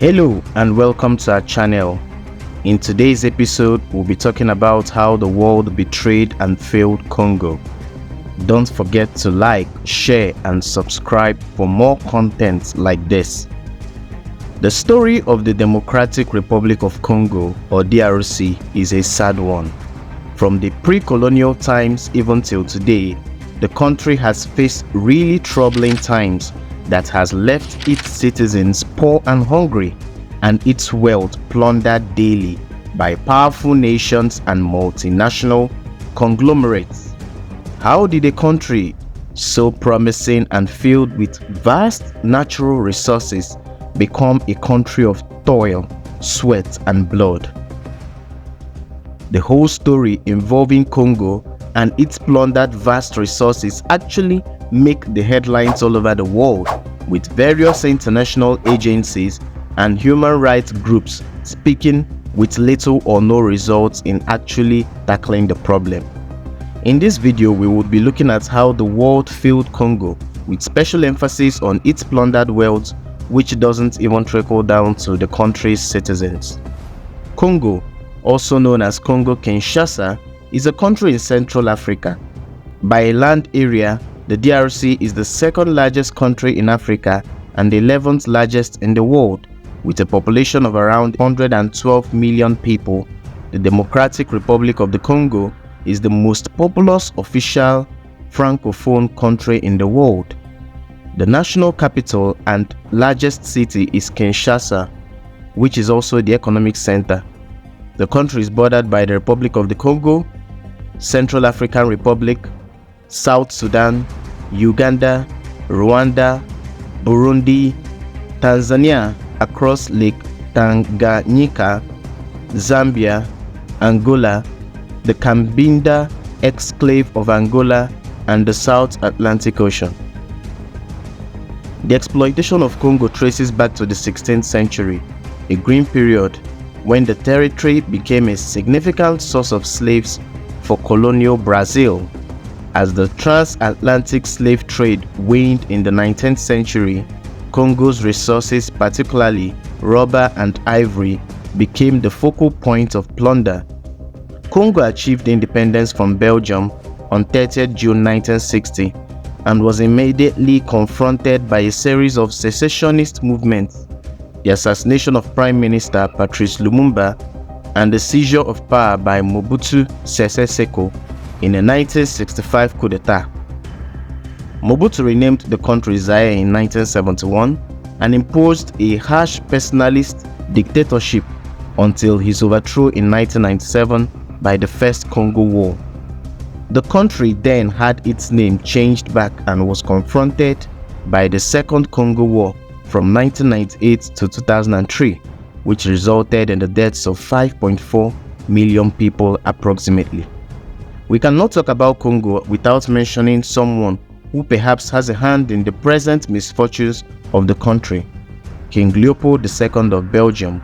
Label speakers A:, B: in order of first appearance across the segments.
A: Hello and welcome to our channel. In today's episode, we'll be talking about how the world betrayed and failed Congo. Don't forget to like, share and subscribe for more content like this. The story of the Democratic Republic of Congo, or DRC, is a sad one. From the pre-colonial times even till today, the country has faced really troubling times that has left its citizens poor and hungry, and its wealth plundered daily by powerful nations and multinational conglomerates. How did a country so promising and filled with vast natural resources become a country of toil, sweat and blood? The whole story involving Congo and its plundered vast resources actually make the headlines all over the world, with various international agencies and human rights groups speaking with little or no results in actually tackling the problem. In this video, we will be looking at how the world failed Congo, with special emphasis on its plundered wealth, which doesn't even trickle down to the country's citizens. Congo, also known as Congo Kinshasa, is a country in Central Africa. By a land area, the DRC is the second largest country in Africa and the 11th largest in the world. With a population of around 112 million people, the Democratic Republic of the Congo is the most populous official francophone country in the world. The national capital and largest city is Kinshasa, which is also the economic center. The country is bordered by the Republic of the Congo, Central African Republic, South Sudan, Uganda, Rwanda, Burundi, Tanzania, across Lake Tanganyika, Zambia, Angola, the Cabinda exclave of Angola, and the South Atlantic Ocean. The exploitation of Congo traces back to the 16th century, a green period when the territory became a significant source of slaves for colonial Brazil. As the transatlantic slave trade waned in the 19th century, Congo's resources, particularly rubber and ivory, became the focal point of plunder. Congo achieved independence from Belgium on 30th June 1960 and was immediately confronted by a series of secessionist movements, the assassination of Prime Minister Patrice Lumumba, and the seizure of power by Mobutu Sese Seko in a 1965 coup d'etat. Mobutu renamed the country Zaire in 1971 and imposed a harsh personalist dictatorship until his overthrow in 1997 by the First Congo War. The country then had its name changed back and was confronted by the Second Congo War from 1998 to 2003, which resulted in the deaths of 5.4 million people approximately. We cannot talk about Congo without mentioning someone who perhaps has a hand in the present misfortunes of the country, King Leopold II of Belgium.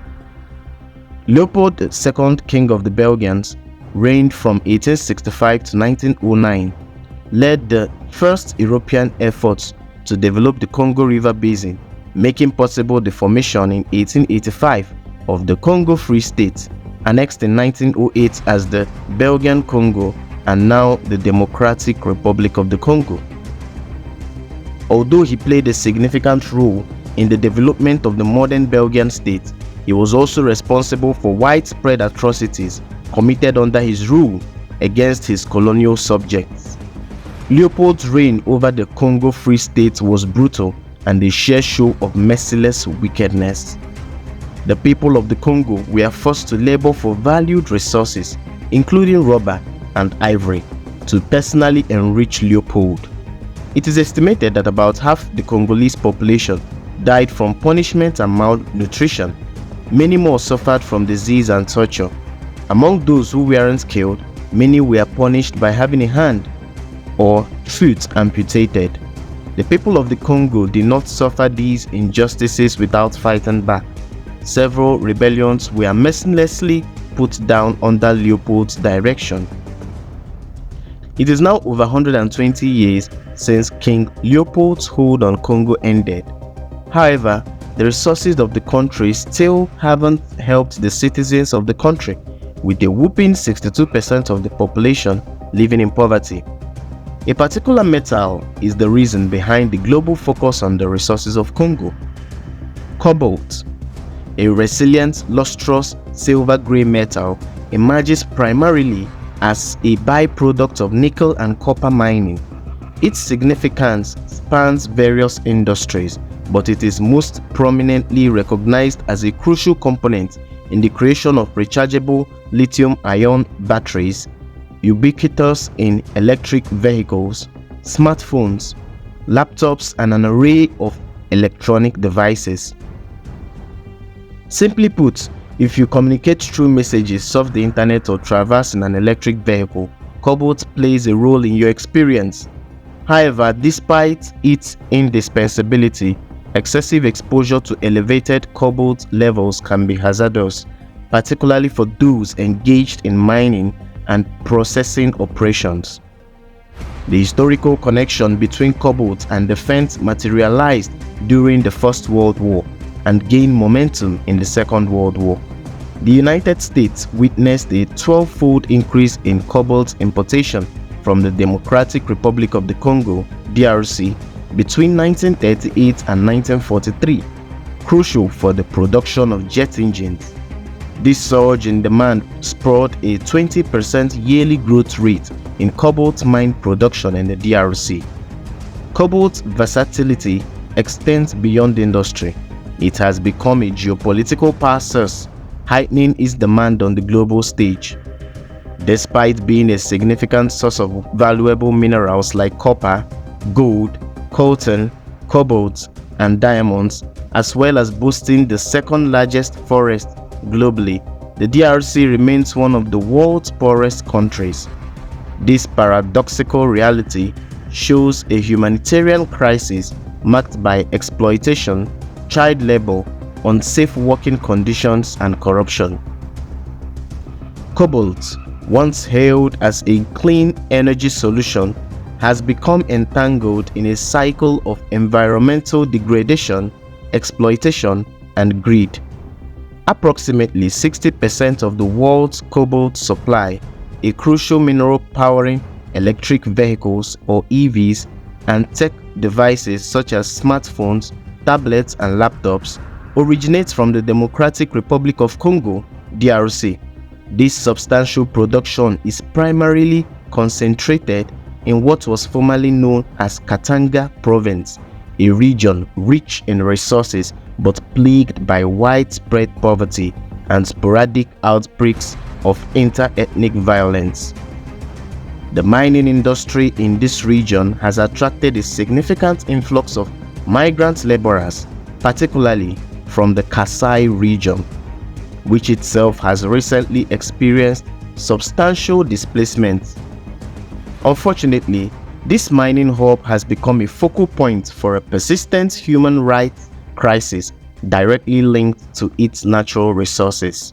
A: Leopold II, King of the Belgians, reigned from 1865 to 1909, led the first European efforts to develop the Congo River Basin, making possible the formation in 1885 of the Congo Free State, annexed in 1908 as the Belgian Congo and now the Democratic Republic of the Congo. Although he played a significant role in the development of the modern Belgian state, he was also responsible for widespread atrocities committed under his rule against his colonial subjects. Leopold's reign over the Congo Free State was brutal and a sheer show of merciless wickedness. The people of the Congo were forced to labor for valued resources, including rubber and ivory, to personally enrich Leopold. It is estimated that about half the Congolese population died from punishment and malnutrition. Many more suffered from disease and torture. Among those who weren't killed, many were punished by having a hand or foot amputated. The people of the Congo did not suffer these injustices without fighting back. Several rebellions were mercilessly put down under Leopold's direction. It is now over 120 years since King Leopold's hold on Congo ended. However, the resources of the country still haven't helped the citizens of the country, with a whopping 62% of the population living in poverty. A particular metal is the reason behind the global focus on the resources of Congo. Cobalt, a resilient, lustrous silver-gray metal, emerges primarily as a byproduct of nickel and copper mining. Its significance spans various industries, but it is most prominently recognized as a crucial component in the creation of rechargeable lithium-ion batteries, ubiquitous in electric vehicles, smartphones, laptops, and an array of electronic devices. Simply put, if you communicate through messages, surf the internet, or traverse in an electric vehicle, cobalt plays a role in your experience. However, despite its indispensability, excessive exposure to elevated cobalt levels can be hazardous, particularly for those engaged in mining and processing operations. The historical connection between cobalt and defense materialized during the First World War and gained momentum in the Second World War. The United States witnessed a 12-fold increase in cobalt importation from the Democratic Republic of the Congo DRC between 1938 and 1943, crucial for the production of jet engines. This surge in demand spurred a 20% yearly growth rate in cobalt mine production in the DRC. Cobalt's versatility extends beyond industry. It has become a geopolitical power source, heightening its demand on the global stage. Despite being a significant source of valuable minerals like copper, gold, coltan, cobalt, and diamonds, as well as boasting the second largest forest globally, the DRC remains one of the world's poorest countries. This paradoxical reality shows a humanitarian crisis marked by exploitation, child labor, unsafe working conditions, and corruption. Cobalt, once hailed as a clean energy solution, has become entangled in a cycle of environmental degradation, exploitation, and greed. Approximately 60% of the world's cobalt supply, a crucial mineral powering electric vehicles or EVs and tech devices such as smartphones, tablets, and laptops, originates from the Democratic Republic of Congo DRC. This substantial production is primarily concentrated in what was formerly known as Katanga Province, a region rich in resources but plagued by widespread poverty and sporadic outbreaks of inter-ethnic violence. The mining industry in this region has attracted a significant influx of migrant laborers, particularly from the Kasai region, which itself has recently experienced substantial displacement. Unfortunately, this mining hub has become a focal point for a persistent human rights crisis directly linked to its natural resources.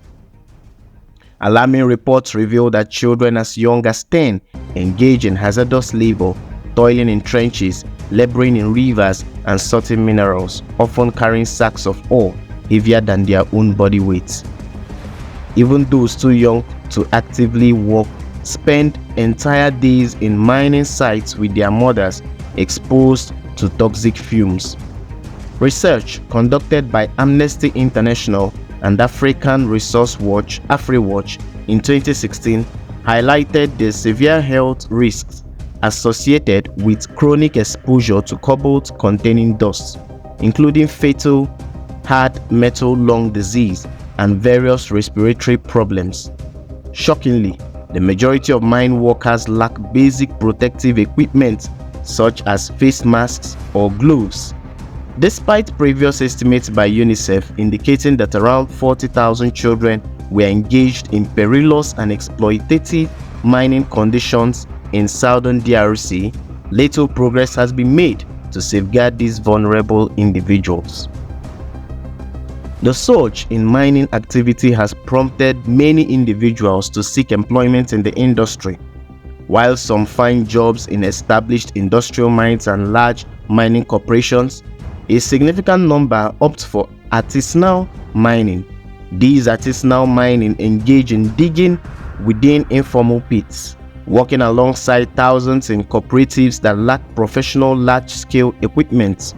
A: Alarming reports reveal that children as young as 10 engage in hazardous labor, toiling in trenches, laboring in rivers, and sorting minerals, often carrying sacks of ore heavier than their own body weight. Even those too young to actively work spend entire days in mining sites with their mothers, exposed to toxic fumes. Research conducted by Amnesty International and African Resource Watch (AfriWatch) in 2016 highlighted the severe health risks associated with chronic exposure to cobalt-containing dust, including fatal hard metal lung disease and various respiratory problems. Shockingly, the majority of mine workers lack basic protective equipment such as face masks or gloves. Despite previous estimates by UNICEF indicating that around 40,000 children were engaged in perilous and exploitative mining conditions in southern DRC, little progress has been made to safeguard these vulnerable individuals. The surge in mining activity has prompted many individuals to seek employment in the industry. While some find jobs in established industrial mines and large mining corporations, A significant number opt for artisanal mining. These artisanal mining engage in digging within informal pits, working alongside thousands in cooperatives that lack professional large-scale equipment.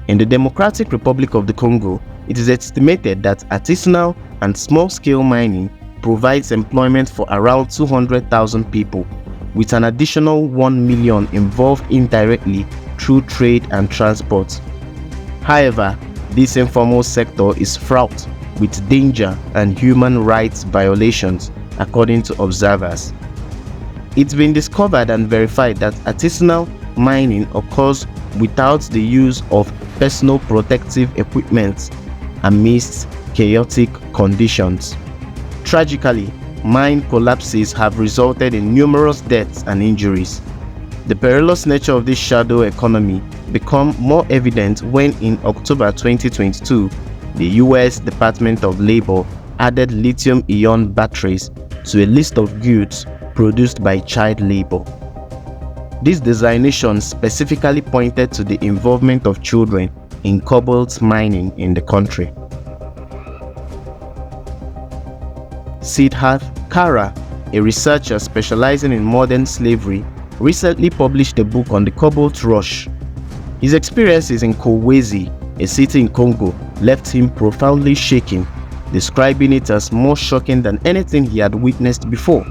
A: In the Democratic Republic of the Congo, it is estimated that artisanal and small-scale mining provides employment for around 200,000 people, with an additional 1 million involved indirectly through trade and transport. However, this informal sector is fraught with danger and human rights violations, according to observers. It's been discovered and verified that artisanal mining occurs without the use of personal protective equipment amidst chaotic conditions. Tragically, mine collapses have resulted in numerous deaths and injuries. The perilous nature of this shadow economy became more evident when in October 2022, the US Department of Labor added lithium-ion batteries to a list of goods produced by child labor. This designation specifically pointed to the involvement of children in cobalt mining in the country. Siddharth Kara, a researcher specializing in modern slavery, recently published a book on the cobalt rush. His experiences in Kolwezi, a city in Congo, left him profoundly shaken, describing it as more shocking than anything he had witnessed before.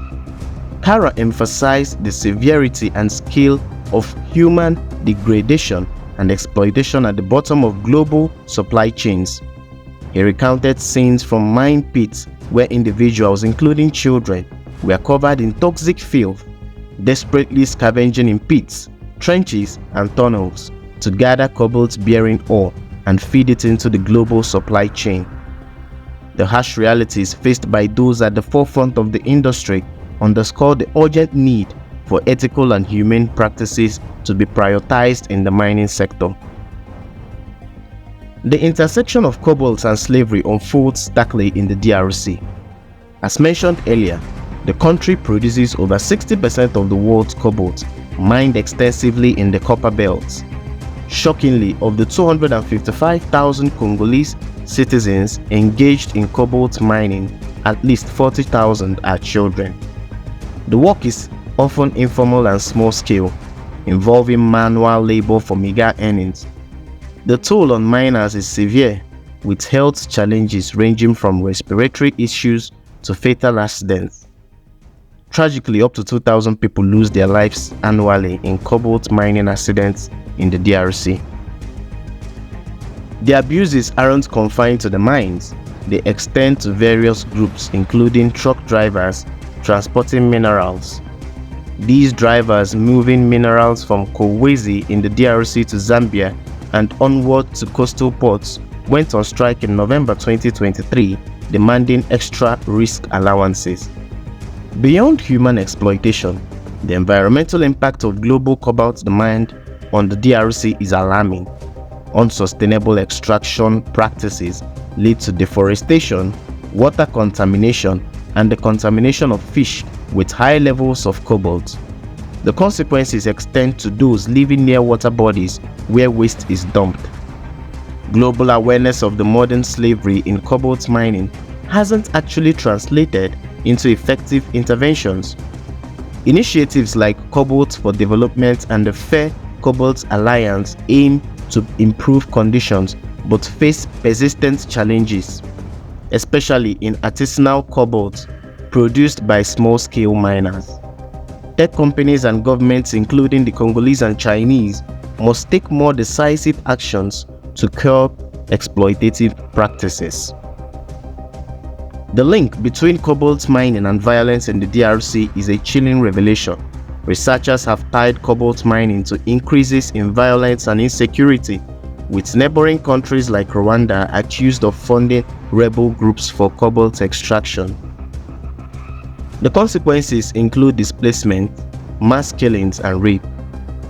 A: Kara emphasized the severity and scale of human degradation and exploitation at the bottom of global supply chains. He recounted scenes from mine pits where individuals, including children, were covered in toxic filth, desperately scavenging in pits, trenches, and tunnels to gather cobalt-bearing ore and feed it into the global supply chain. The harsh realities faced by those at the forefront of the industry underscore the urgent need for ethical and humane practices to be prioritized in the mining sector. The intersection of cobalt and slavery unfolds starkly in the DRC. As mentioned earlier, the country produces over 60% of the world's cobalt, mined extensively in the copper belts. Shockingly, of the 255,000 Congolese citizens engaged in cobalt mining, at least 40,000 are children. The work is often informal and small-scale, involving manual labor for meager earnings. The toll on miners is severe, with health challenges ranging from respiratory issues to fatal accidents. Tragically, up to 2,000 people lose their lives annually in cobalt mining accidents in the DRC. The abuses aren't confined to the mines. They extend to various groups, including truck drivers transporting minerals. These drivers moving minerals from Kolwezi in the DRC to Zambia and onward to coastal ports went on strike in November 2023, demanding extra risk allowances. Beyond human exploitation, the environmental impact of global cobalt demand on the DRC is alarming. Unsustainable extraction practices lead to deforestation, water contamination, and the contamination of fish with high levels of cobalt. The consequences extend to those living near water bodies where waste is dumped. Global awareness of the modern slavery in cobalt mining hasn't actually translated into effective interventions. Initiatives like Cobalt for Development and the Fair Cobalt Alliance aim to improve conditions but face persistent challenges, especially in artisanal cobalt produced by small-scale miners. Tech companies and governments, including the Congolese and Chinese, must take more decisive actions to curb exploitative practices. The link between cobalt mining and violence in the DRC is a chilling revelation. Researchers have tied cobalt mining to increases in violence and insecurity, with neighboring countries like Rwanda accused of funding rebel groups for cobalt extraction. The consequences include displacement, mass killings, and rape.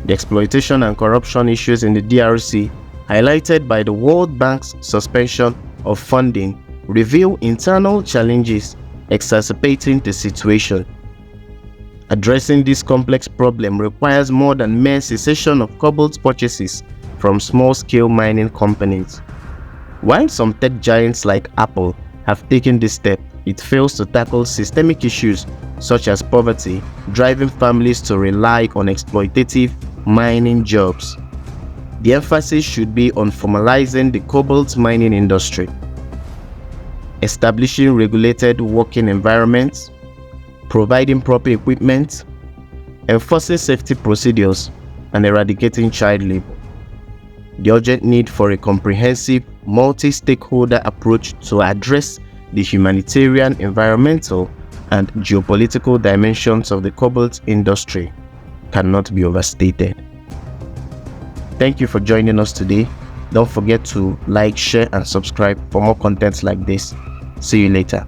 A: The exploitation and corruption issues in the DRC, highlighted by the World Bank's suspension of funding, reveal internal challenges exacerbating the situation. Addressing this complex problem requires more than mere cessation of cobalt purchases from small-scale mining companies. While some tech giants like Apple have taken this step, it fails to tackle systemic issues such as poverty, driving families to rely on exploitative mining jobs. The emphasis should be on formalizing the cobalt mining industry, establishing regulated working environments, providing proper equipment, enforcing safety procedures, and eradicating child labor. The urgent need for a comprehensive, multi-stakeholder approach to address the humanitarian, environmental, and geopolitical dimensions of the cobalt industry cannot be overstated. Thank you for joining us today. Don't forget to like, share, and subscribe for more content like this. See you later.